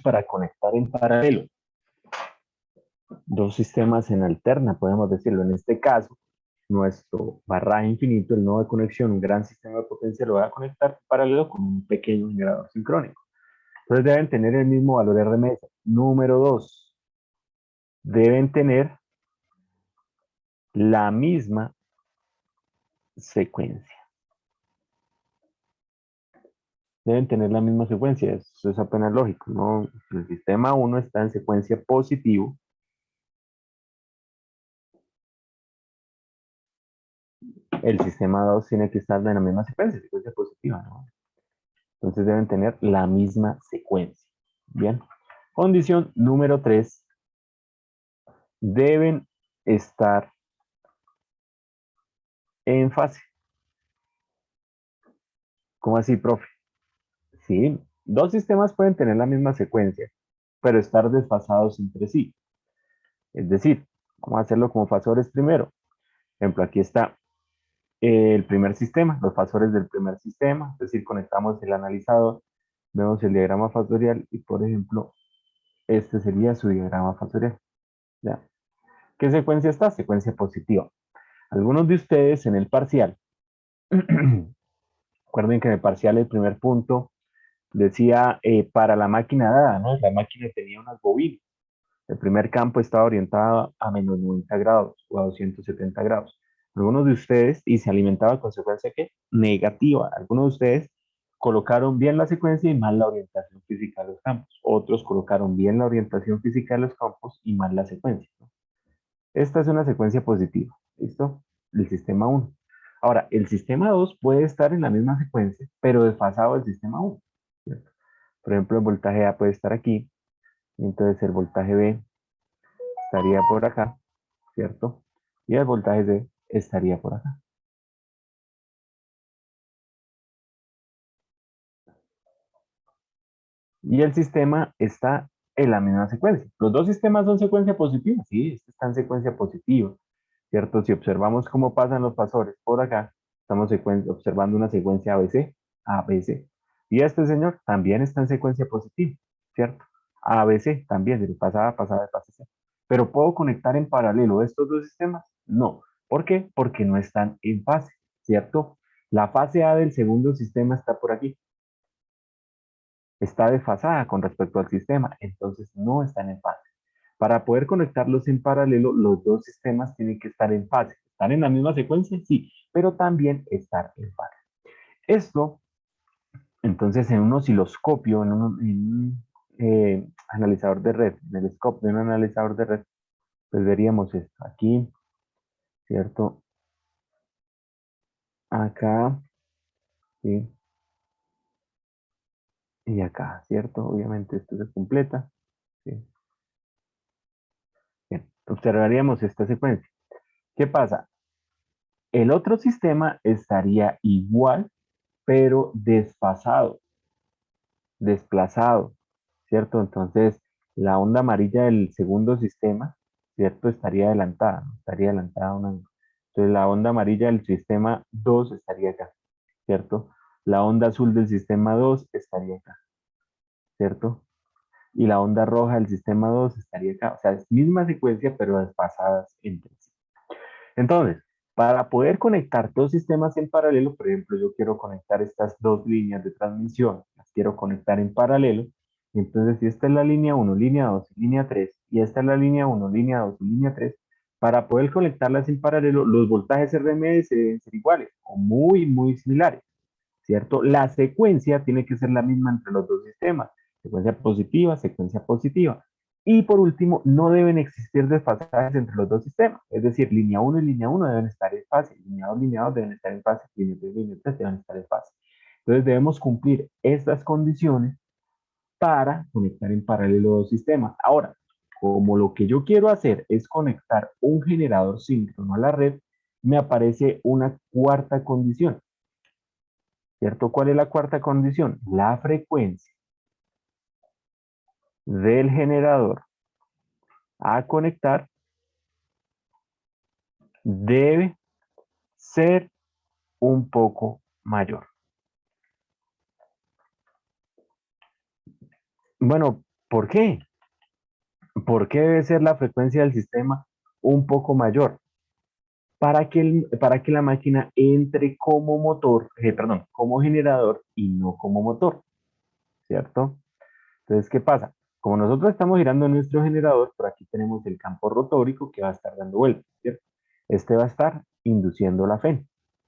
para conectar en paralelo dos sistemas en alterna, podemos decirlo. En este caso, nuestro barraje infinito, el nodo de conexión, un gran sistema de potencia, lo voy a conectar en paralelo con un pequeño generador sincrónico. Entonces deben tener el mismo valor RMS. Número 2, deben tener la misma secuencia. Deben tener la misma secuencia, eso es apenas lógico, ¿no? El sistema 1 está en secuencia positivo, el sistema 2 tiene que estar en la misma secuencia positiva, ¿no? Entonces deben tener la misma secuencia. Bien. Condición número 3, deben estar en fase. ¿Cómo así, profe? Sí, dos sistemas pueden tener la misma secuencia, pero estar desfasados entre sí. Es decir, vamos a hacerlo como fasores primero. Por ejemplo, aquí está el primer sistema, los fasores del primer sistema, es decir, conectamos el analizador, vemos el diagrama fasorial y, por ejemplo, este sería su diagrama fasorial. ¿Ya? ¿Qué secuencia está? Secuencia positiva. Algunos de ustedes en el parcial, recuerden que en el parcial el primer punto decía para la máquina dada, ¿no? La máquina tenía unas bobinas. El primer campo estaba orientado a menos 90 grados o a 270 grados. Algunos de ustedes, y se alimentaba con secuencia ¿qué? Negativa. Algunos de ustedes colocaron bien la secuencia y mal la orientación física de los campos. Otros colocaron bien la orientación física de los campos y mal la secuencia, ¿no? Esta es una secuencia positiva. ¿Listo? El sistema 1. Ahora, el sistema 2 puede estar en la misma secuencia, pero desfasado del sistema 1. ¿Cierto? Por ejemplo, el voltaje A puede estar aquí, y entonces el voltaje B estaría por acá, ¿cierto? Y el voltaje C estaría por acá. Y el sistema está en la misma secuencia. Los dos sistemas son secuencia positiva, sí, este está en secuencia positiva, ¿cierto? Si observamos cómo pasan los fasores por acá, estamos observando una secuencia ABC, ABC. Y este señor también está en secuencia positiva, ¿cierto? ABC también, de pasada, pasada, pasada. Pero ¿puedo conectar en paralelo estos dos sistemas? No. ¿Por qué? Porque no están en fase, ¿cierto? La fase A del segundo sistema está por aquí. Está desfasada con respecto al sistema, entonces no están en fase. Para poder conectarlos en paralelo, los dos sistemas tienen que estar en fase. ¿Están en la misma secuencia? Sí, pero también estar en fase. Esto, entonces, en un osciloscopio, en un analizador de red, en el scope de un analizador de red, pues veríamos esto. Aquí, ¿cierto? Acá, ¿sí? Y acá, ¿cierto? Obviamente esto se completa, ¿sí? Bien, observaríamos esta secuencia. ¿Qué pasa? El otro sistema estaría igual, pero desfasado, desplazado, ¿cierto? Entonces, la onda amarilla del segundo sistema, ¿cierto? Estaría adelantada, ¿no? Estaría adelantada un ángulo. Entonces, la onda amarilla del sistema 2 estaría acá, ¿cierto? La onda azul del sistema 2 estaría acá, ¿cierto? Y la onda roja del sistema 2 estaría acá. O sea, es misma secuencia, pero desfasadas entre sí. Entonces, para poder conectar dos sistemas en paralelo, por ejemplo, yo quiero conectar estas dos líneas de transmisión, las quiero conectar en paralelo. Entonces, si esta es la línea 1, línea 2 y línea 3, y esta es la línea 1, línea 2 y línea 3, para poder conectarlas en paralelo, los voltajes RMS deben ser iguales o muy, muy similares, ¿cierto? La secuencia tiene que ser la misma entre los dos sistemas, secuencia positiva, secuencia positiva. Y por último, no deben existir desfasajes entre los dos sistemas, es decir, línea 1 y línea 1 deben estar en fase, línea 2 deben estar en fase, línea 3 y línea 3 deben estar en fase. Entonces debemos cumplir estas condiciones para conectar en paralelo dos sistemas. Ahora, como lo que yo quiero hacer es conectar un generador síncrono a la red, me aparece una cuarta condición. ¿Cierto? ¿Cuál es la cuarta condición? La frecuencia del generador a conectar debe ser un poco mayor. Bueno, ¿Por qué? ¿Por qué debe ser la frecuencia del sistema un poco mayor? Para que la máquina entre como motor, perdón, como generador y no como motor, ¿cierto? Entonces, ¿qué pasa? Como nosotros estamos girando nuestro generador, por aquí tenemos el campo rotórico que va a estar dando vueltas, ¿cierto? Este va a estar induciendo la FEN,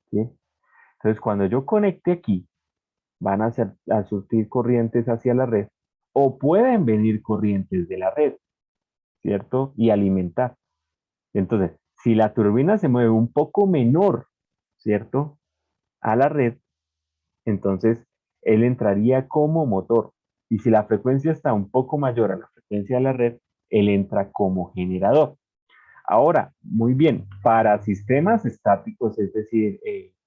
¿sí? Entonces, cuando yo conecte aquí, van a surtir corrientes hacia la red o pueden venir corrientes de la red, ¿cierto? Y alimentar. Entonces, si la turbina se mueve un poco menor, ¿cierto? A la red, entonces él entraría como motor. Y si la frecuencia está un poco mayor a la frecuencia de la red, él entra como generador. Ahora, muy bien, para sistemas estáticos, es decir,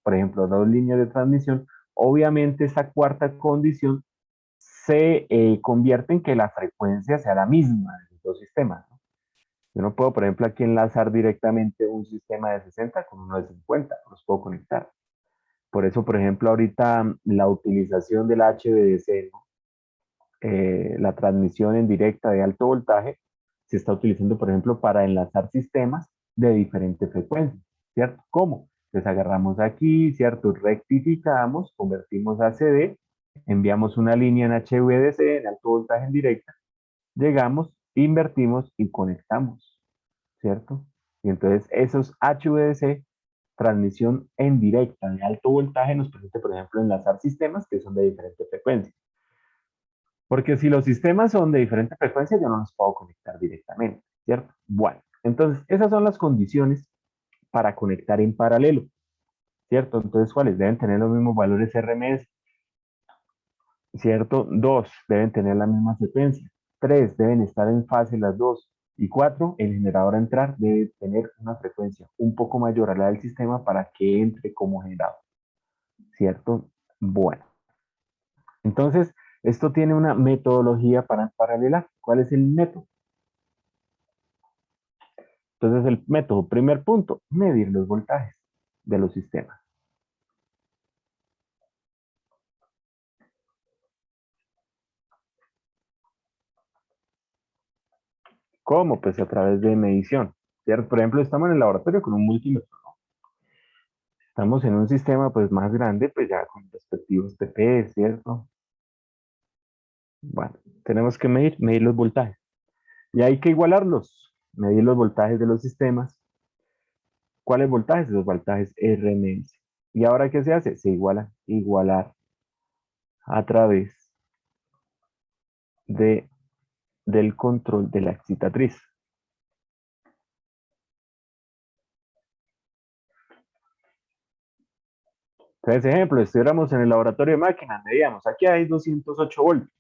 por ejemplo, dos líneas de transmisión, obviamente esa cuarta condición se convierte en que la frecuencia sea la misma de los dos sistemas, ¿no? Yo no puedo, por ejemplo, aquí enlazar directamente un sistema de 60 con uno de 50, los puedo conectar. Por eso, por ejemplo, ahorita la utilización del HVDC, ¿no? La transmisión en directa de alto voltaje, se está utilizando, por ejemplo, para enlazar sistemas de diferentes frecuencias, ¿cierto? ¿Cómo? Pues agarramos aquí, ¿cierto? Rectificamos, convertimos a CD, enviamos una línea en HVDC, en alto voltaje en directa, llegamos, invertimos y conectamos, ¿cierto? Y entonces esos HVDC, transmisión en directa de alto voltaje, nos permite, por ejemplo, enlazar sistemas que son de diferente frecuencia. Porque si los sistemas son de diferente frecuencia, yo no los puedo conectar directamente, ¿cierto? Bueno, entonces esas son las condiciones para conectar en paralelo, ¿cierto? Entonces, ¿cuáles? Deben tener los mismos valores RMS, ¿cierto? Dos, deben tener la misma secuencia. Tres, deben estar en fase las dos. Y cuatro, el generador a entrar debe tener una frecuencia un poco mayor a la del sistema para que entre como generador, ¿cierto? Bueno, entonces, esto tiene una metodología para paralelar. ¿Cuál es el método? Entonces, el método, primer punto, medir los voltajes de los sistemas. ¿Cómo? Pues a través de medición, ¿cierto? Por ejemplo, estamos en el laboratorio con un multímetro. Estamos en un sistema pues más grande, pues ya con respectivos TP, ¿cierto? Bueno, tenemos que medir los voltajes. Y hay que igualarlos, medir los voltajes de los sistemas. ¿Cuáles voltajes? Los voltajes RMS. ¿Y ahora qué se hace? Se igualar a través de, del control de la excitatriz. Entonces, ejemplo, estuviéramos en el laboratorio de máquinas, medíamos, aquí hay 208 voltios.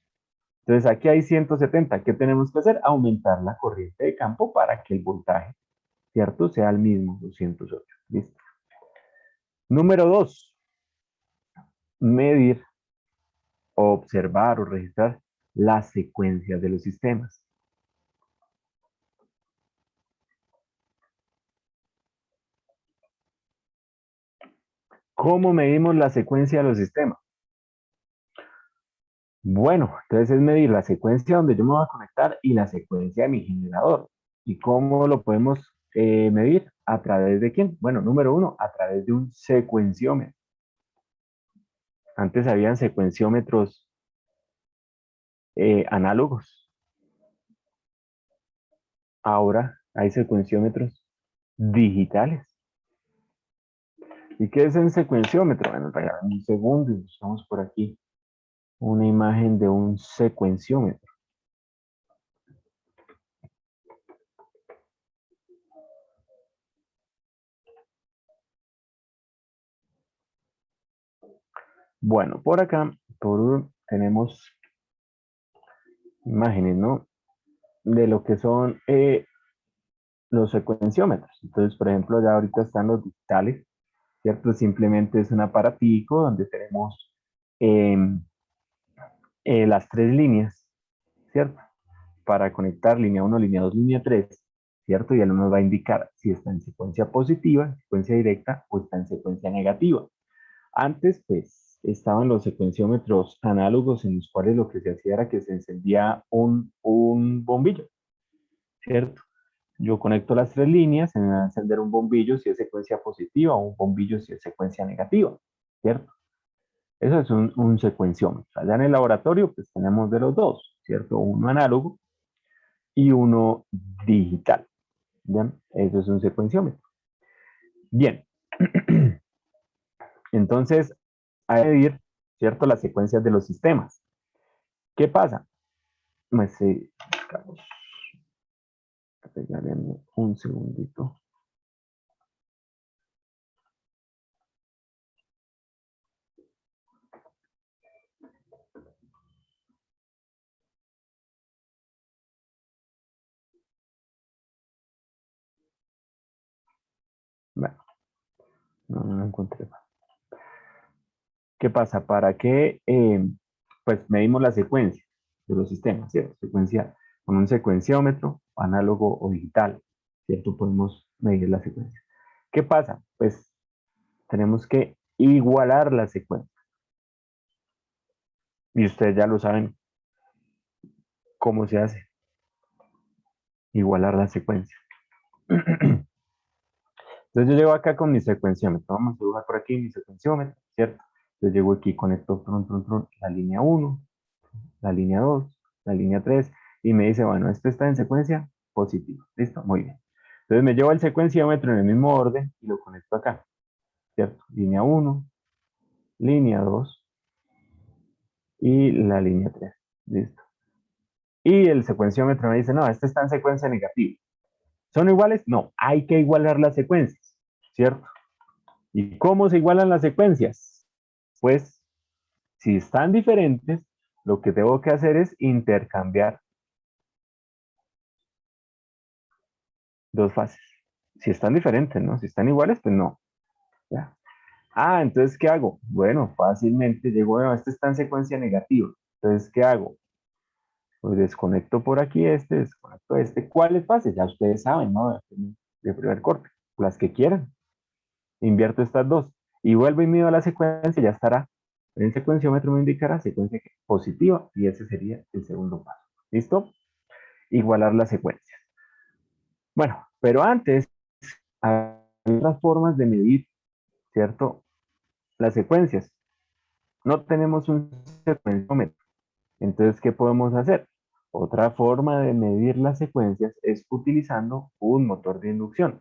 Entonces aquí hay 170. ¿Qué tenemos que hacer? Aumentar la corriente de campo para que el voltaje, ¿cierto? Sea el mismo, 208. ¿Listo? Número 2, medir, observar o registrar las secuencias de los sistemas. ¿Cómo medimos la secuencia de los sistemas? Bueno, entonces es medir la secuencia donde yo me voy a conectar y la secuencia de mi generador. ¿Y cómo lo podemos medir? ¿A través de quién? Bueno, número uno, a través de un secuenciómetro. Antes habían secuenciómetros análogos. Ahora hay secuenciómetros digitales. ¿Y qué es un secuenciómetro? Bueno, regálame un segundo y buscamos por aquí una imagen de un secuenciómetro. Bueno, por acá tenemos imágenes, ¿no? De lo que son los secuenciómetros. Entonces, por ejemplo, ya ahorita están los digitales, ¿cierto? Simplemente es un aparatico donde tenemos eh, las tres líneas, ¿cierto? Para conectar línea 1, línea 2, línea 3, ¿cierto? Y él nos va a indicar si está en secuencia positiva, secuencia directa o está en secuencia negativa. Antes, pues, estaban los secuenciómetros análogos en los cuales lo que se hacía era que se encendía un bombillo, ¿cierto? Yo conecto las tres líneas, se me va a encender un bombillo si es secuencia positiva o un bombillo si es secuencia negativa, ¿cierto? Eso es un secuenciómetro. Allá en el laboratorio, pues tenemos de los dos, ¿cierto? Uno análogo y uno digital, ¿bien? Eso es un secuenciómetro. Bien, entonces, hay que medir, ¿cierto? Las secuencias de los sistemas. ¿Qué pasa? Pues, pegaremos un segundito. Bueno, no encontré. ¿Qué pasa? ¿Para qué? Pues medimos la secuencia de los sistemas, ¿cierto? Secuencia con un secuenciómetro, análogo o digital, ¿cierto? Podemos medir la secuencia. ¿Qué pasa? Pues tenemos que igualar la secuencia. Y ustedes ya lo saben cómo se hace, igualar la secuencia. Entonces yo llego acá con mi secuenciómetro. Vamos a dibujar por aquí mi secuenciómetro, ¿cierto? Entonces llego aquí, conecto la línea 1, la línea 2, la línea 3, y me dice, bueno, esto está en secuencia positiva. ¿Listo? Muy bien. Entonces me llevo el secuenciómetro en el mismo orden y lo conecto acá, ¿cierto? Línea 1, línea 2 y la línea 3. ¿Listo? Y el secuenciómetro me dice, no, este está en secuencia negativa. ¿Son iguales? No, hay que igualar las secuencias, ¿cierto? ¿Y cómo se igualan las secuencias? Pues, si están diferentes, lo que tengo que hacer es intercambiar dos fases. Si están diferentes, ¿no? Si están iguales, pues no. ¿Ya? Ah, entonces, ¿qué hago? Bueno, fácilmente llego, bueno, este está en secuencia negativa. Entonces, ¿qué hago? Pues desconecto por aquí este, desconecto este. ¿Cuáles fases? Ya ustedes saben, ¿no? De primer corte, las que quieran. Invierto estas dos. Y vuelvo y mido la secuencia, ya estará. En el secuenciómetro me indicará secuencia positiva y ese sería el segundo paso. ¿Listo? Igualar la secuencia. Bueno, pero antes hay otras formas de medir, ¿cierto? Las secuencias. No tenemos un secuenciómetro. Entonces, ¿qué podemos hacer? Otra forma de medir las secuencias es utilizando un motor de inducción.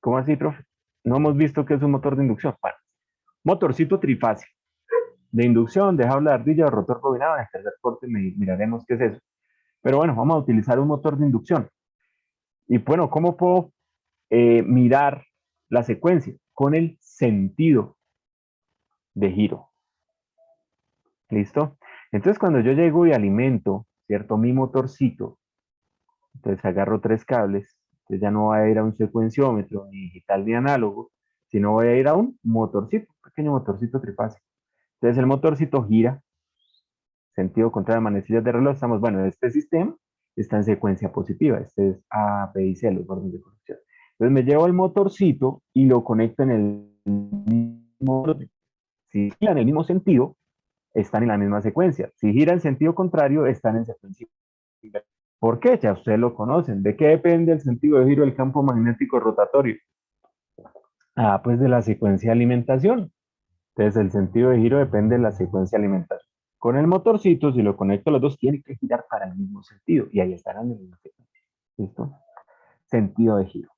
¿Cómo así, profe? No hemos visto qué es un motor de inducción. Bueno, motorcito trifásico de inducción, de jaula de ardilla o rotor bobinado. En el tercer corte miraremos qué es eso. Pero bueno, vamos a utilizar un motor de inducción. Y bueno, ¿cómo puedo mirar la secuencia? Con el sentido de giro. ¿Listo? Entonces, cuando yo llego y alimento, ¿cierto? Mi motorcito, entonces agarro tres cables, entonces ya no voy a ir a un secuenciómetro, ni digital ni análogo, sino voy a ir a un motorcito, un pequeño motorcito trifásico. Entonces el motorcito gira, sentido contrario de manecillas de reloj, estamos, bueno, este sistema está en secuencia positiva, este es A, B y C, los bordes de conexión. Entonces me llevo el motorcito y lo conecto en el mismo orden. Si gira en el mismo sentido, están en la misma secuencia. Si gira en sentido contrario, están en secuencia. ¿Por qué? Ya ustedes lo conocen. ¿De qué depende el sentido de giro del campo magnético rotatorio? Ah, pues de la secuencia de alimentación. Entonces el sentido de giro depende de la secuencia de alimentación. Con el motorcito, si lo conecto los dos, tiene que girar para el mismo sentido y ahí estarán en la misma secuencia. ¿Listo? Sentido de giro.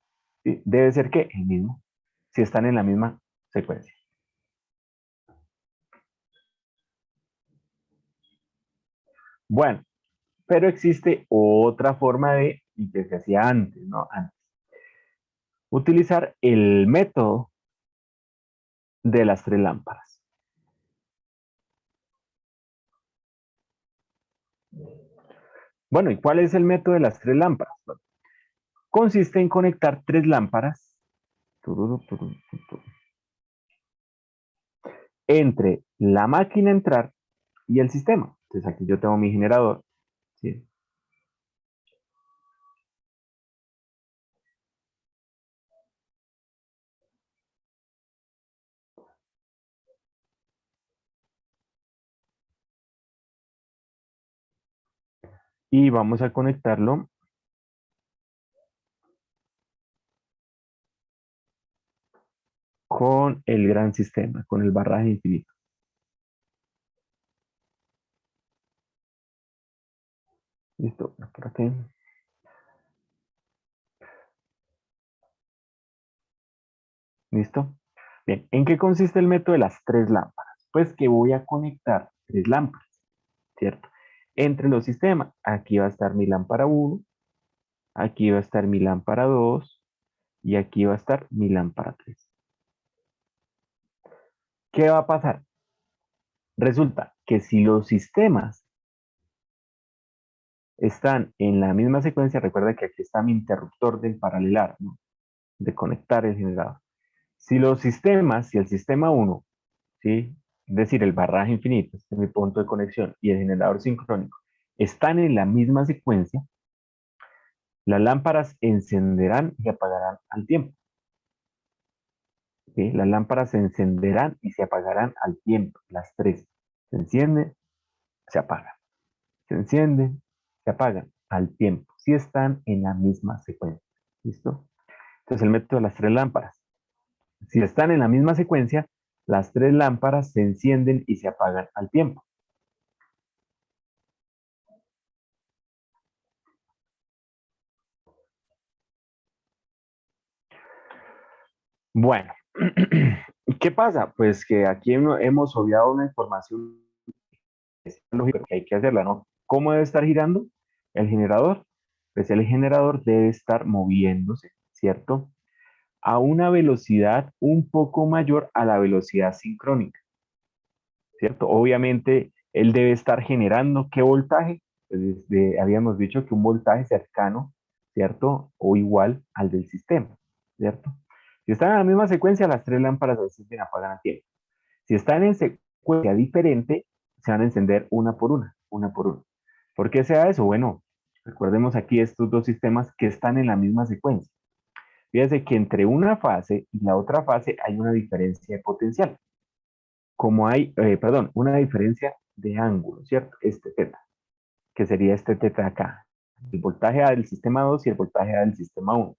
¿Sí? Debe ser que el mismo, si están en la misma secuencia. Bueno, pero existe otra forma de, y que se hacía antes, ¿no? Antes. Utilizar el método de las tres lámparas. Bueno, ¿y cuál es el método de las tres lámparas? Bueno, consiste en conectar tres lámparas entre la máquina entrar y el sistema. Entonces aquí yo tengo mi generador, ¿sí? y vamos a conectarlo con el gran sistema, con el barraje infinito. Listo, por aquí. ¿Listo? Bien, ¿en qué consiste el método de las tres lámparas? Pues que voy a conectar tres lámparas, ¿cierto? Entre los sistemas. Aquí va a estar mi lámpara 1, aquí va a estar mi lámpara 2 y aquí va a estar mi lámpara 3. ¿Qué va a pasar? Resulta que si los sistemas están en la misma secuencia, recuerda que aquí está mi interruptor del paralelar, ¿no? De conectar el generador. Si los sistemas, si el sistema 1, ¿sí? Es decir, el barraje infinito, este es mi punto de conexión, y el generador sincrónico, están en la misma secuencia, las lámparas encenderán y apagarán al tiempo. ¿Sí? Las lámparas se encenderán y se apagarán al tiempo, las tres. Se encienden, se apagan. Se encienden, se apagan al tiempo, si están en la misma secuencia. ¿Listo? Entonces el método de las tres lámparas. Si están en la misma secuencia, las tres lámparas se encienden y se apagan al tiempo. Bueno, ¿qué pasa? Pues que aquí hemos obviado una información lógica que hay que hacerla, ¿no? ¿Cómo debe estar girando el generador? Pues el generador debe estar moviéndose, ¿cierto? A una velocidad un poco mayor a la velocidad sincrónica, ¿cierto? Obviamente, él debe estar generando ¿qué voltaje? Pues habíamos dicho que un voltaje cercano, ¿cierto? O igual al del sistema, ¿cierto? Si están en la misma secuencia, las tres lámparas se encienden y apagan a tiempo. Si están en secuencia diferente, se van a encender una por una, una por una. ¿Por qué sea eso? Bueno, recordemos aquí estos dos sistemas que están en la misma secuencia. Fíjense que entre una fase y la otra fase hay una diferencia de potencial. Como hay, perdón, una diferencia de ángulo, ¿cierto? Este teta, que sería este teta acá. El voltaje A del sistema 2 y el voltaje A del sistema 1,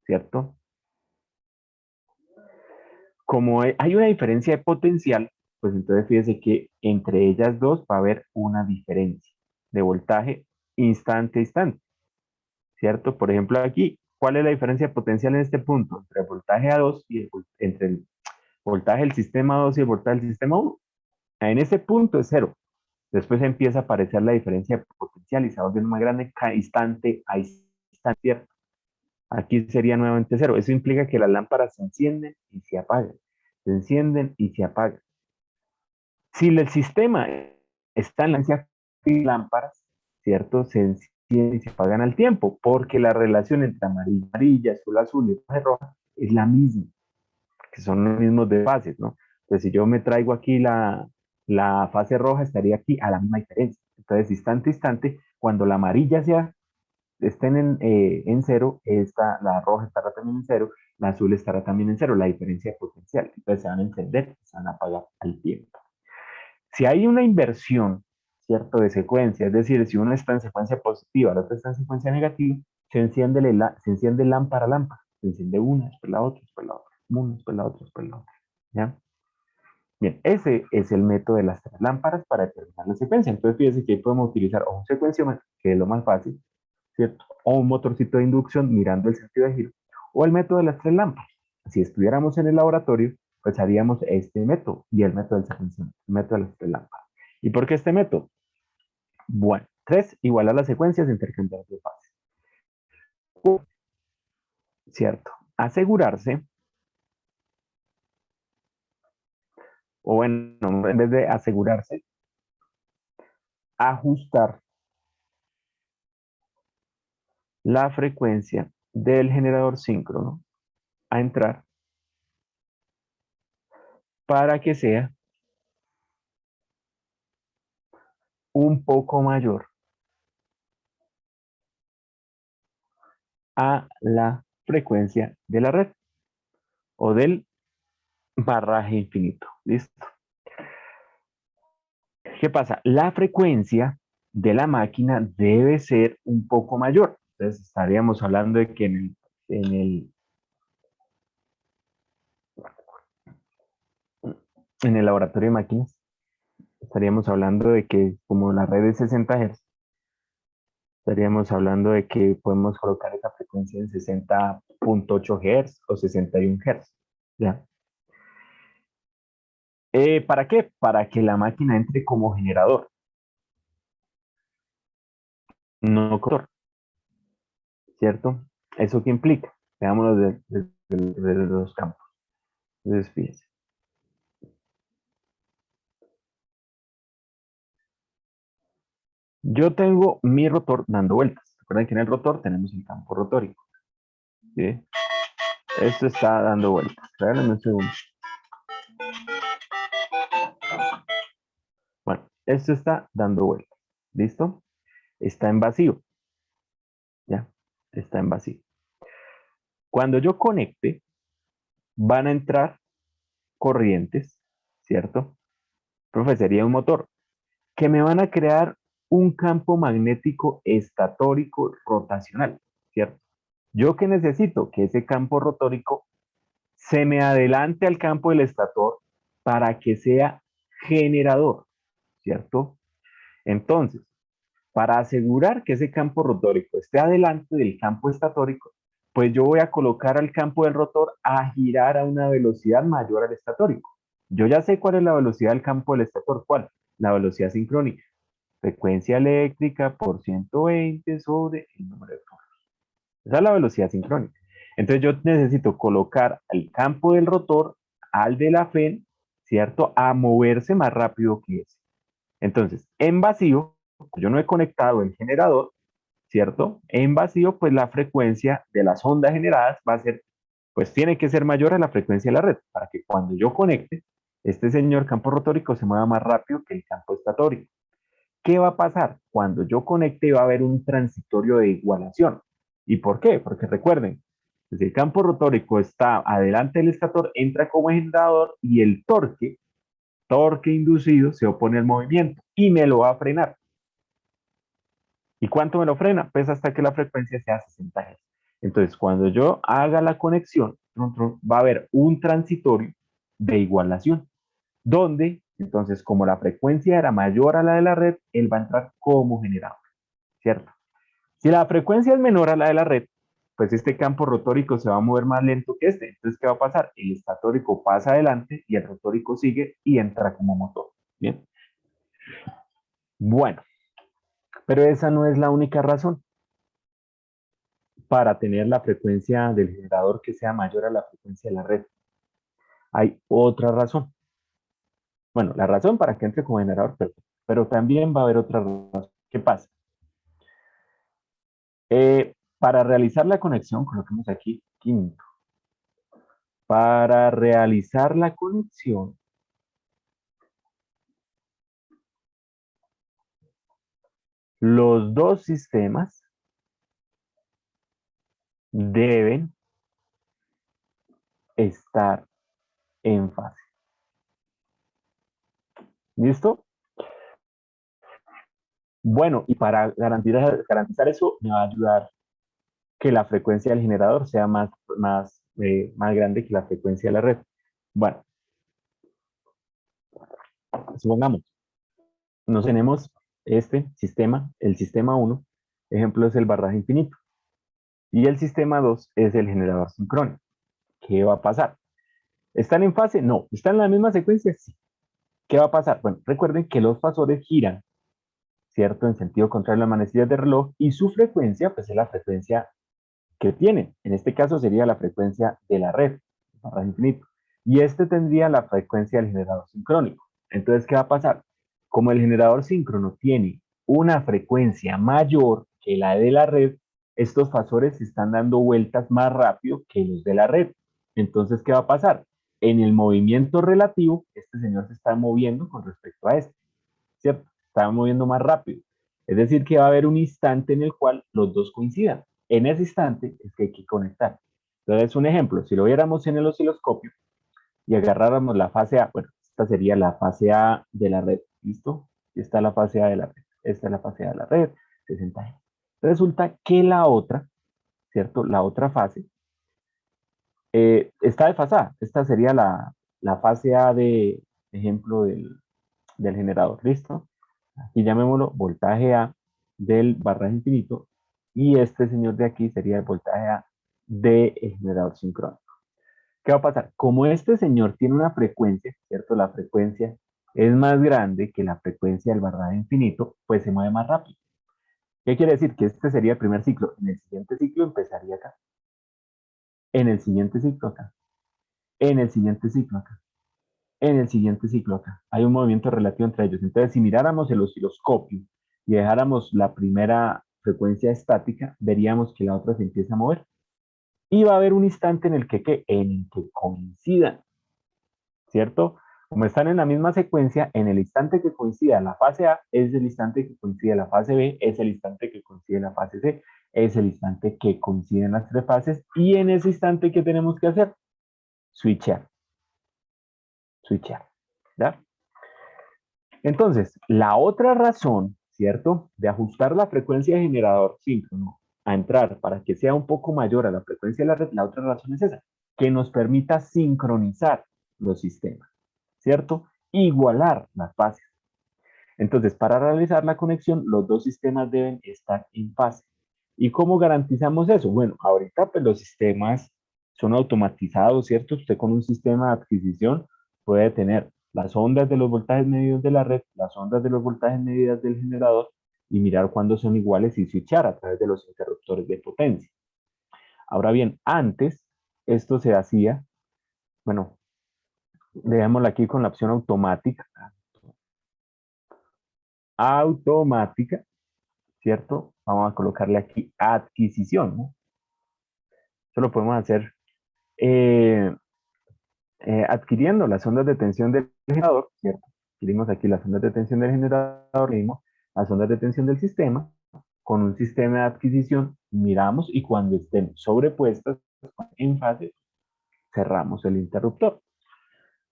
¿cierto? Como hay una diferencia de potencial, pues entonces fíjese que entre ellas dos va a haber una diferencia de voltaje instante a instante, ¿cierto? Por ejemplo, aquí, ¿cuál es la diferencia de potencial en este punto? Entre el voltaje A2 y entre el voltaje del sistema 2 y el voltaje del sistema 1. En ese punto es cero. Después empieza a aparecer la diferencia de potencial y se va volviendo más grande cada instante a instante, ¿cierto? Aquí sería nuevamente cero. Eso implica que las lámparas se encienden y se apagan. Se encienden y se apagan. Si el sistema está en la de lámparas, ¿cierto? Se encienden y se apagan al tiempo, porque la relación entre amarilla, azul, azul y roja, roja es la misma, que son los mismos de fases, ¿no? Entonces, si yo me traigo aquí la fase roja, estaría aquí a la misma diferencia. Entonces, instante a instante, cuando la amarilla sea estén en cero, la roja estará también en cero, la azul estará también en cero, la diferencia potencial. Entonces se van a encender, se van a apagar al tiempo. Si hay una inversión, ¿cierto? De secuencia, es decir, si uno está en secuencia positiva, el otro está en secuencia negativa, se enciende lámpara a lámpara. Se enciende una, después la otra, después la otra. Una, después la otra, después la otra. ¿Ya? Bien, ese es el método de las tres lámparas para determinar la secuencia. Entonces, fíjense que ahí podemos utilizar o un secuenciómetro, que es lo más fácil, ¿cierto? O un motorcito de inducción mirando el sentido de giro, o el método de las tres lámparas. Si estuviéramos en el laboratorio, pues haríamos este método y el método del secuenciamiento, el método de las tres lámparas. ¿Y por qué este método? Bueno, 3 igual a las secuencias intercambiadas de fases. ¿Cierto? Asegurarse, o bueno, en vez de asegurarse, ajustar la frecuencia del generador síncrono a entrar para que sea un poco mayor a la frecuencia de la red o del barraje infinito. ¿Listo? ¿Qué pasa? La frecuencia de la máquina debe ser un poco mayor. Entonces estaríamos hablando de que en el laboratorio de máquinas estaríamos hablando de que como la red es 60 Hz, estaríamos hablando de que podemos colocar esa frecuencia en 60.8 Hz o 61 Hz. ¿Ya? ¿Para qué? Para que la máquina entre como generador, no como motor, ¿cierto? ¿Eso qué implica? Veámoslo de los campos. Entonces, fíjense. Yo tengo mi rotor dando vueltas. Recuerden que en el rotor tenemos el campo rotórico. ¿Sí? Esto está dando vueltas. Espérenme un segundo. Bueno, esto está dando vueltas. ¿Listo? Está en vacío. ¿Ya? Está en vacío. Cuando yo conecte, van a entrar corrientes, ¿cierto? Profe, sería un motor, que me van a crear un campo magnético estatórico rotacional, ¿cierto? ¿Yo qué necesito? Que ese campo rotórico se me adelante al campo del estator para que sea generador, ¿cierto? Entonces, para asegurar que ese campo rotórico esté adelante del campo estatórico, pues yo voy a colocar al campo del rotor a girar a una velocidad mayor al estatórico. Yo ya sé cuál es la velocidad del campo del estator. ¿Cuál? La velocidad sincrónica. Frecuencia eléctrica por 120 sobre el número de Fourier. Esa es la velocidad sincrónica. Entonces yo necesito colocar el campo del rotor al de la FEN, ¿cierto? A moverse más rápido que ese. Entonces, en vacío, yo no he conectado el generador, ¿cierto? En vacío, pues la frecuencia de las ondas generadas va a ser, pues tiene que ser mayor a la frecuencia de la red, para que cuando yo conecte, este señor campo rotórico se mueva más rápido que el campo estatórico. ¿Qué va a pasar? Cuando yo conecte va a haber un transitorio de igualación. ¿Y por qué? Porque recuerden, si el campo rotórico está adelante del estator, entra como generador y el torque inducido, se opone al movimiento y me lo va a frenar. ¿Y cuánto me lo frena? Pues hasta que la frecuencia sea 60 Hz. Entonces, cuando yo haga la conexión, va a haber un transitorio de igualación, donde, entonces, como la frecuencia era mayor a la de la red, él va a entrar como generador, ¿cierto? Si la frecuencia es menor a la de la red, pues este campo rotórico se va a mover más lento que este. Entonces, ¿qué va a pasar? El estatórico pasa adelante y el rotórico sigue y entra como motor. Bien. Bueno, pero esa no es la única razón para tener la frecuencia del generador que sea mayor a la frecuencia de la red. Hay otra razón. Bueno, la razón para que entre como generador, pero también va a haber otra razón. ¿Qué pasa? Para realizar la conexión, coloquemos aquí químico. Para realizar la conexión, los dos sistemas deben estar en fase. ¿Listo? Bueno, y para garantizar eso, me va a ayudar que la frecuencia del generador sea más grande que la frecuencia de la red. Bueno, supongamos, nos tenemos este sistema, el sistema 1, ejemplo es el barraje infinito, y el sistema 2 es el generador sincrónico. ¿Qué va a pasar? ¿Están en fase? No. ¿Están en la misma secuencia? Sí. ¿Qué va a pasar? Bueno, recuerden que los fasores giran, ¿cierto? En sentido contrario a las manecillas de reloj y su frecuencia, pues es la frecuencia que tienen. En este caso sería la frecuencia de la red, barra infinito. Y este tendría la frecuencia del generador sincrónico. Entonces, ¿qué va a pasar? Como el generador síncrono tiene una frecuencia mayor que la de la red, estos fasores se están dando vueltas más rápido que los de la red. Entonces, ¿qué va a pasar? En el movimiento relativo, este señor se está moviendo con respecto a este, ¿cierto? Está moviendo más rápido. Es decir, que va a haber un instante en el cual los dos coincidan. En ese instante es que hay que conectar. Entonces, un ejemplo, si lo viéramos en el osciloscopio y agarráramos la fase A, bueno, esta sería la fase A de la red, ¿listo? Aquí está la fase A de la red. Esta es la fase A de la red, 60 Hz. Resulta que la otra, ¿cierto? La otra fase está desfasada. Esta sería la fase A de ejemplo del generador. ¿Listo? Aquí llamémoslo voltaje A del barra infinito y este señor de aquí sería el voltaje A del generador sincrónico. ¿Qué va a pasar? Como este señor tiene una frecuencia, ¿cierto? La frecuencia es más grande que la frecuencia del barra infinito, pues se mueve más rápido. ¿Qué quiere decir? Que este sería el primer ciclo. En el siguiente ciclo empezaría acá. En el siguiente ciclo acá. En el siguiente ciclo acá. En el siguiente ciclo acá. Hay un movimiento relativo entre ellos. Entonces, si miráramos el osciloscopio y dejáramos la primera frecuencia estática, veríamos que la otra se empieza a mover. Y va a haber un instante en el que coincidan, ¿cierto? Como están en la misma secuencia, en el instante que coincida la fase A, es el instante que coincide la fase B, es el instante que coincide la fase C, es el instante que coinciden las tres fases, y en ese instante, ¿qué tenemos que hacer? Switchear. Switchear. ¿Ya? Entonces, la otra razón, ¿cierto? De ajustar la frecuencia de generador síncrono a entrar para que sea un poco mayor a la frecuencia de la red, la otra razón es esa, que nos permita sincronizar los sistemas, ¿cierto? Igualar las fases. Entonces, para realizar la conexión, los dos sistemas deben estar en fase. ¿Y cómo garantizamos eso? Bueno, ahorita pues los sistemas son automatizados, ¿cierto? Usted con un sistema de adquisición puede tener las ondas de los voltajes medidos de la red, las ondas de los voltajes medidas del generador y mirar cuándo son iguales y switchar a través de los interruptores de potencia. Ahora bien, antes esto se hacía, bueno, dejémoslo aquí con la opción automática, automática, ¿cierto? Vamos a colocarle aquí adquisición, ¿no? Eso lo podemos hacer eh, adquiriendo las ondas de tensión del generador, ¿cierto? Adquirimos aquí las ondas de tensión del generador, mismo las ondas de tensión del sistema, con un sistema de adquisición, miramos y cuando estén sobrepuestas en fase, cerramos el interruptor.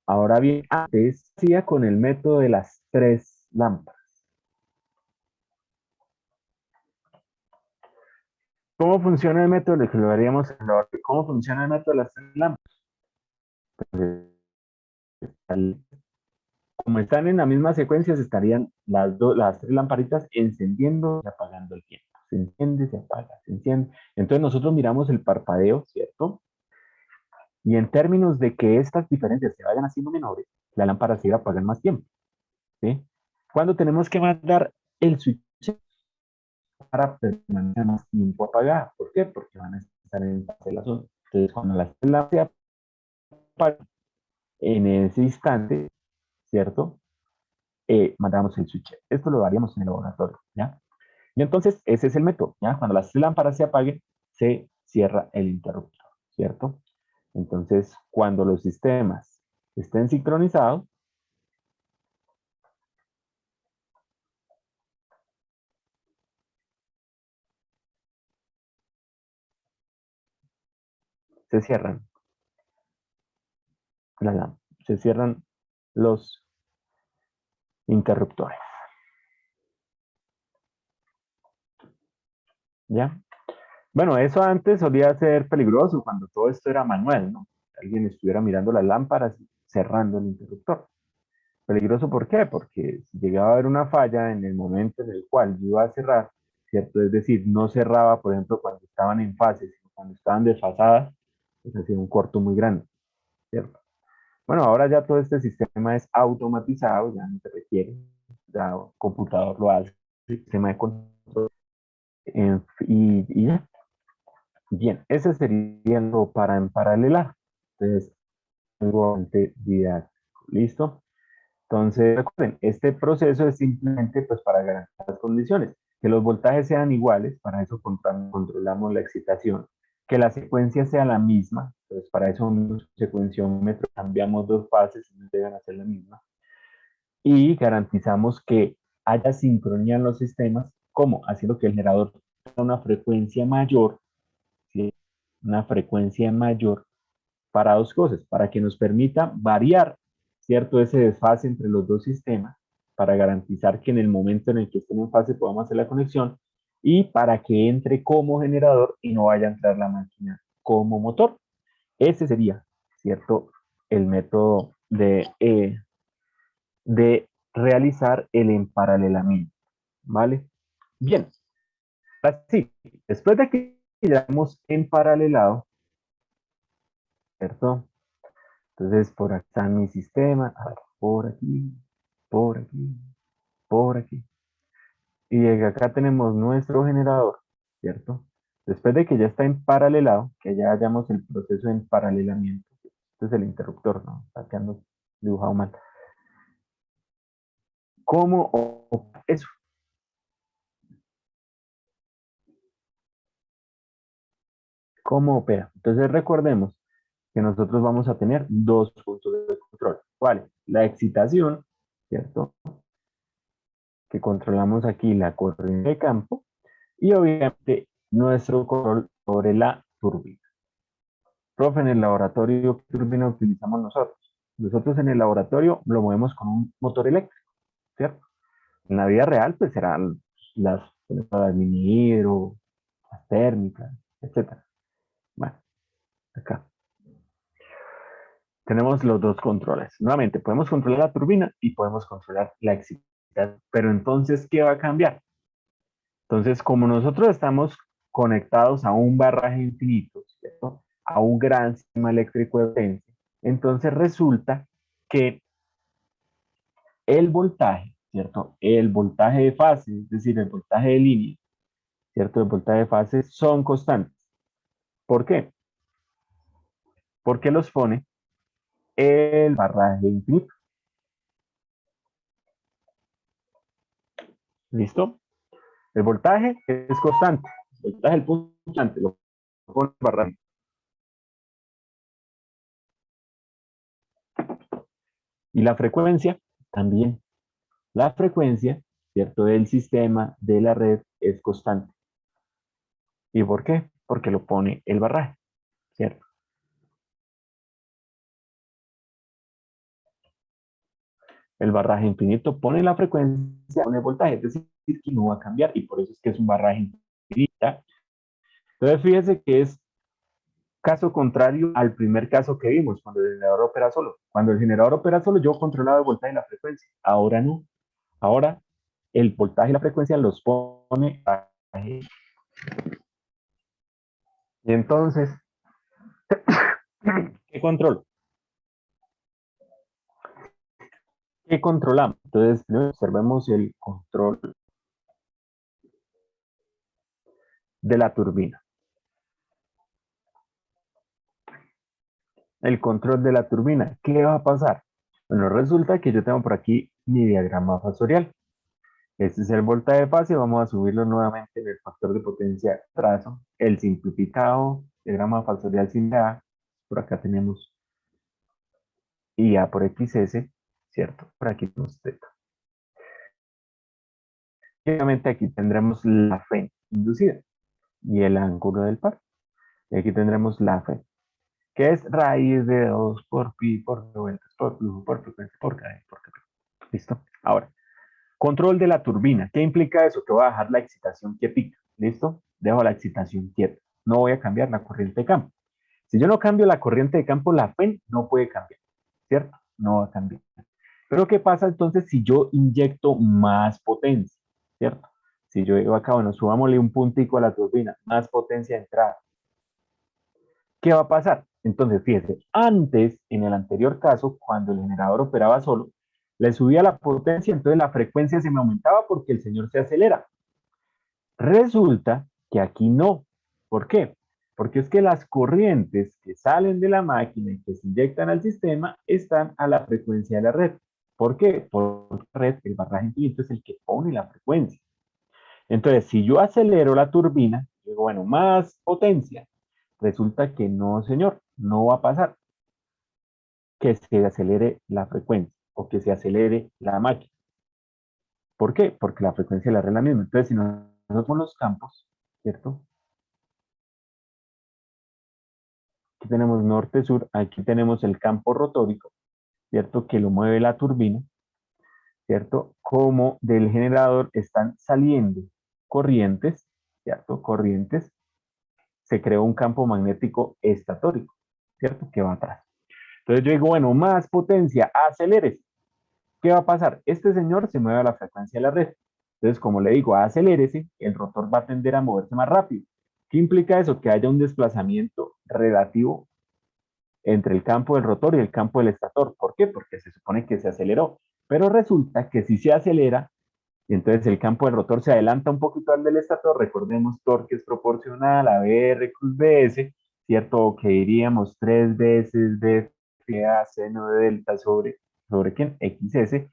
Ahora bien, antes hacía con el método de las tres lámparas. ¿Cómo funciona el método? Lo haríamos. ¿Cómo funciona el método de las tres lámparas? Como están en la misma secuencia, se estarían las tres lamparitas encendiendo y apagando el tiempo. Se enciende, se apaga, se enciende. Entonces nosotros miramos el parpadeo, ¿cierto? Y en términos de que estas diferencias se vayan haciendo menores, la lámpara se irá a apagar más tiempo, ¿sí? Cuando tenemos que mandar el switch para permanecer más tiempo apagada. ¿Por qué? Porque van a estar en fase de las ondas. Entonces, cuando las lámparas se apagan, en ese instante, ¿cierto? Mandamos el switch. Esto lo haríamos en el laboratorio, ¿ya? Y entonces, ese es el método, ¿ya? Cuando las lámparas se apaguen, se cierra el interruptor, ¿cierto? Entonces, cuando los sistemas estén sincronizados, se cierran se cierran los interruptores, ¿ya? Bueno, eso antes solía ser peligroso cuando todo esto era manual, ¿no? Alguien estuviera mirando las lámparas y cerrando el interruptor. Peligroso, ¿por qué? Porque si llegaba a haber una falla en el momento en el cual yo iba a cerrar, ¿cierto? Es decir, no cerraba, por ejemplo, cuando estaban en fase, sino cuando estaban desfasadas, pues hacía un corto muy grande, ¿cierto? Bueno, ahora ya todo este sistema es automatizado, ya no se requiere, ya un computador lo hace, sistema de control, y ya. Bien, ese sería lo para en paralelar. Entonces, tengo didáctico, ¿listo? Entonces, recuerden, este proceso es simplemente pues, para garantizar las condiciones, que los voltajes sean iguales, para eso controlamos la excitación, que la secuencia sea la misma, entonces para eso un secuenciómetro cambiamos dos fases y no llegan a ser la misma, y garantizamos que haya sincronía en los sistemas, como haciendo que el generador tenga una frecuencia mayor, ¿sí? Una frecuencia mayor para dos cosas, para que nos permita variar, ¿cierto? Ese desfase entre los dos sistemas para garantizar que en el momento en el que estén en fase podamos hacer la conexión y para que entre como generador y no vaya a entrar la máquina como motor. Ese sería, ¿cierto? El método de realizar el emparalelamiento, ¿vale? Bien, así, después de que ya hemos emparalelado, ¿cierto? Entonces, por acá está mi sistema, a ver, por aquí, por aquí, por aquí. Y acá tenemos nuestro generador, ¿cierto? Después de que ya está emparalelado, que ya hayamos el proceso de emparalelamiento, este es el interruptor, ¿no? Está quedando dibujado mal. ¿Cómo eso? ¿Cómo opera? Entonces recordemos que nosotros vamos a tener dos puntos de control. ¿Cuál? La excitación, ¿cierto? Que controlamos aquí la corriente de campo y obviamente nuestro control sobre la turbina. Profe, en el laboratorio, ¿qué turbina utilizamos nosotros? Nosotros en el laboratorio lo movemos con un motor eléctrico, ¿cierto? En la vida real, pues serán las de mini hidro, las térmicas, etcétera. Bueno, acá tenemos los dos controles. Nuevamente, podemos controlar la turbina y podemos controlar la excitación. Pero entonces, ¿qué va a cambiar? Entonces, como nosotros estamos conectados a un barraje infinito, ¿cierto? A un gran sistema eléctrico de potencia, entonces resulta que el voltaje, ¿cierto? El voltaje de fase, es decir, el voltaje de línea, ¿cierto? El voltaje de fase son constantes. ¿Por qué? Porque los pone el barraje infinito. ¿Listo? El voltaje es constante. El voltaje del punto constante, lo pone el barraje. Y la frecuencia también. La frecuencia, ¿cierto? Del sistema, de la red, es constante. ¿Y por qué? Porque lo pone el barraje, ¿cierto? El barraje infinito pone la frecuencia, pone el voltaje, es decir, que no va a cambiar y por eso es que es un barraje infinito. Entonces, fíjese que es caso contrario al primer caso que vimos, cuando el generador opera solo. Cuando el generador opera solo, yo controlaba el voltaje y la frecuencia. Ahora no. Ahora el voltaje y la frecuencia los pone a... Y entonces, ¿qué control? ¿Qué controlamos? Entonces, observemos el control de la turbina. El control de la turbina. ¿Qué va a pasar? Bueno, resulta que yo tengo por aquí mi diagrama fasorial. Este es el voltaje de fase. Vamos a subirlo nuevamente en el factor de potencia trazo. El simplificado, diagrama fasorial sin A. Por acá tenemos IA por XS, ¿cierto? Por aquí tenemos teta. Obviamente aquí tendremos la fe inducida y el ángulo del par. Y aquí tendremos la fe, que es raíz de 2 por pi por vueltas por flujo por frecuencia por cadena por cadena. ¿Listo? Ahora, control de la turbina. ¿Qué implica eso? Que voy a dejar la excitación quietita. ¿Listo? Dejo la excitación quieta. No voy a cambiar la corriente de campo. Si yo no cambio la corriente de campo, la FEN no puede cambiar. ¿Cierto? No va a cambiar. Pero ¿qué pasa entonces si yo inyecto más potencia? ¿Cierto? Si yo digo acá, bueno, subámosle un puntico a la turbina, más potencia de entrada. ¿Qué va a pasar? Entonces, fíjese, antes, en el anterior caso, cuando el generador operaba solo, le subía la potencia, entonces la frecuencia se me aumentaba porque el señor se acelera. Resulta que aquí no. ¿Por qué? Porque es que las corrientes que salen de la máquina y que se inyectan al sistema están a la frecuencia de la red. ¿Por qué? Porque la red, el barraje infinito, es el que pone la frecuencia. Entonces, si yo acelero la turbina, digo, bueno, más potencia, resulta que no, señor, no va a pasar que se acelere la frecuencia o que se acelere la máquina. ¿Por qué? Porque la frecuencia de la red es la misma. Entonces, si nosotros los campos, ¿cierto? Aquí tenemos norte-sur, aquí tenemos el campo rotórico, ¿cierto? Que lo mueve la turbina. ¿cierto? Como del generador están saliendo corrientes, ¿cierto? Corrientes, se creó un campo magnético estatórico, ¿cierto? Que va atrás. Entonces yo digo, bueno, más potencia, acelérese. ¿Qué va a pasar? Este señor se mueve a la frecuencia de la red. Entonces, como le digo, acelérese, el rotor va a tender a moverse más rápido. ¿Qué implica eso? Que haya un desplazamiento relativo entre el campo del rotor y el campo del estator. ¿Por qué? Porque se supone que se aceleró. Pero resulta que si se acelera, entonces el campo del rotor se adelanta un poquito al del estator. Recordemos, torque es proporcional a BR cruz BS, ¿cierto? Que diríamos 3 veces BFA seno de delta ¿sobre quién? XS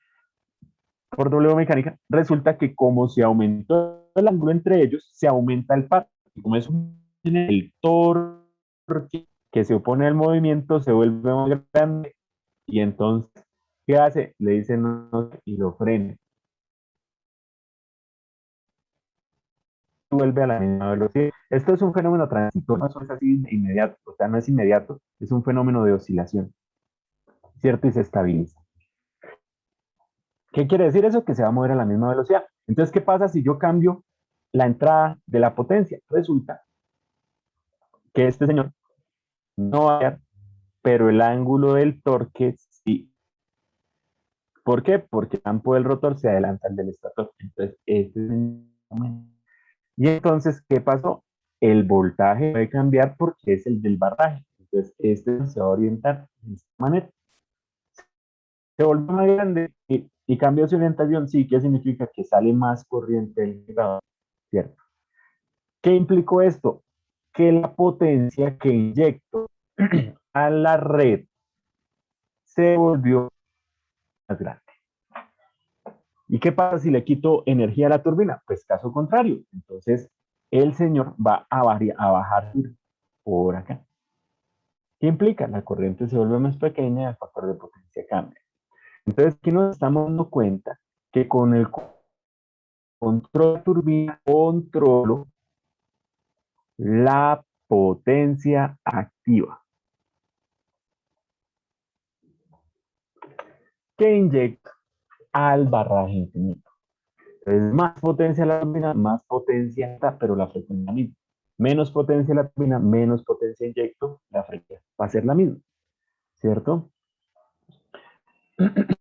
por W mecánica. Resulta que como se aumentó el ángulo entre ellos, se aumenta el par. Y como es el torque que se opone al movimiento, se vuelve más grande. Y entonces, ¿qué hace? Le dice no y lo frena. Vuelve a la misma velocidad. Esto es un fenómeno transitorio, no es así inmediato, o sea, no es inmediato, es un fenómeno de oscilación, ¿cierto? Y se estabiliza. ¿Qué quiere decir eso? Que se va a mover a la misma velocidad. Entonces, ¿qué pasa si yo cambio la entrada de la potencia? Resulta que este señor no va a variar, pero el ángulo del torque sí. ¿Por qué? Porque el campo del rotor se adelanta al del estator. Entonces, este es el momento. Y entonces, ¿qué pasó? El voltaje puede cambiar porque es el del barraje. Entonces, este se va a orientar de esta manera. Se vuelve más grande y cambia su orientación. Sí, ¿qué significa? Que sale más corriente del generador, ¿cierto? ¿Qué implicó esto? Que la potencia que inyecto a la red se volvió más grande. ¿Y qué pasa si le quito energía a la turbina? Pues caso contrario. Entonces, el señor va a bajar por acá. ¿Qué implica? La corriente se vuelve más pequeña y el factor de potencia cambia. Entonces, aquí nos estamos dando cuenta que con el control de la turbina controlo la potencia activa que inyecta al barraje infinito. Entonces, más potencia la turbina, más potencia está, pero la frecuencia es la misma. Menos potencia la turbina, menos potencia inyecto, la frecuencia va a ser la misma, ¿cierto?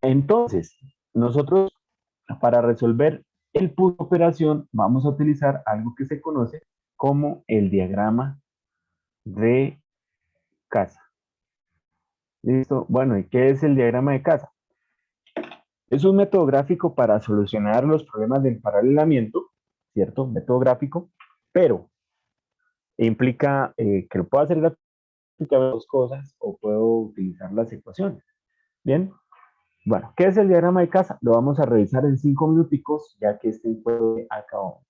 Entonces, nosotros para resolver el punto de operación vamos a utilizar algo que se conoce como el diagrama de casa. ¿Listo? Bueno, ¿y qué es el diagrama de casa? Es un método gráfico para solucionar los problemas del paralelamiento, ¿cierto? Método gráfico, pero implica que lo puedo hacer gráficamente dos cosas o puedo utilizar las ecuaciones. Bien, bueno, ¿qué es el diagrama de casa? Lo vamos a revisar en 5 minuticos, ya que este juego acabó.